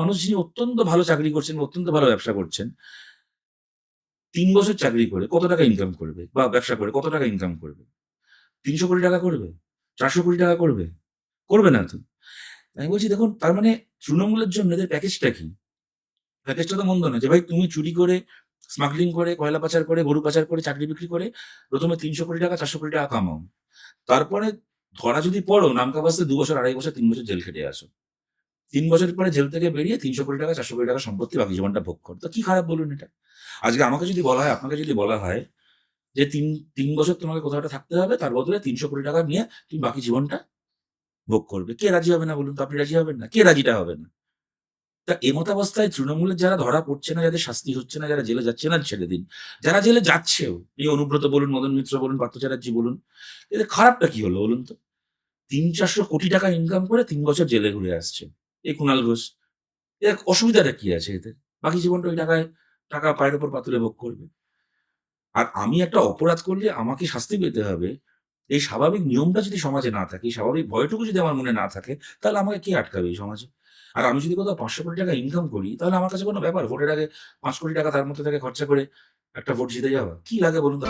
মানুষ যিনি অত্যন্ত ভালো চাকরি করছেন, অত্যন্ত ভালো ব্যবসা করছেন, ৩ বছর চাকরি করে কত টাকা ইনকাম করবে? বা ব্যবসা করে কত টাকা ইনকাম করবে? ৳৩০০,০০,০০,০০০ করবে? ৳৪০০,০০,০০,০০০ করবে? করবে না তো। আমি বলছি দেখুন তার মানে তৃণমূলের জন্য এদের প্যাকেজটা কি? প্যাকেজটা তো মন্দ না যে ভাই তুমি চুরি করে, স্মাগলিং করে, কয়লা পাচার করে, গরু পাচার করে, চাকরি বিক্রি করে ১ম এ ৳৩০০,০০,০০,০০০ ৳৪০০,০০,০০০ কামাও। তারপরে ধরা যদি পড়ো নামকা বাস্তে ২ বছর, ২.৫ বছর, ৩ বছর জেল খেটে আসো। ৩ বছর পরে জেল থেকে বেরিয়ে ৳৩০০,০০,০০,০০০ ৳৪০০,০০,০০০ সম্পত্তি বাকি জীবনটা ভোগ করো। তো কি খারাপ বলুন এটা? আজকে আমাকে যদি বলা হয়, আপনাকে যদি বলা হয় যে ৩ বছর তোমাকে কোথাও একটা থাকতে হবে, তার বদলে ৳৩০০,০০,০০,০০০ নিয়ে তুমি বাকি জীবনটা ভোগ করবে। কে রাজি হবে না বলুন তো? আপনি রাজি হবেন না? কে রাজিটা হবে না? তা এমতাবস্থায় তৃণমূলের যারা ধরা পড়ছে না, যাদের শাস্তি হচ্ছে না, যারা জেলে যাচ্ছে না ছেড়ে দিন। যারা জেলে যাচ্ছেও, এই অনুব্রত বলুন, মদন মিত্র বলুন, পার্থ চ্যাটার্জী বলুন, এদের খারাপটা কি হলো বলুন তো? ৩-৪০০ কোটি টাকা ইনকাম করে ৩ বছর জেলে ঘুরে আসছে। এই কুণাল ঘোষ। এর অসুবিধাটা কি আছে এতে? বাকি জীবনটা ওই টাকায় টাকা পায়ের উপর পা তুলে ভোগ করবে। আর আমি একটা অপরাধ করলে আমাকে শাস্তি পেতে হবে। এই স্বাভাবিক নিয়মটা যদি সমাজে না থাকে, এই স্বাভাবিক ভয়টুকু যদি আমার মনে না থাকে, তাহলে আমাকে কে আটকাবে এই সমাজে? আর আমি যদি কোথাও ৳৫০০,০০,০০,০০০ ইনকাম করি, তাহলে আমার কাছে কোনো ব্যাপার? ভোটের আগে ৳৫,০০,০০,০০০ তার মধ্যে থেকে খরচা করে একটা ভোট জিতে যাওয়া। কি লাগে বলুন তো?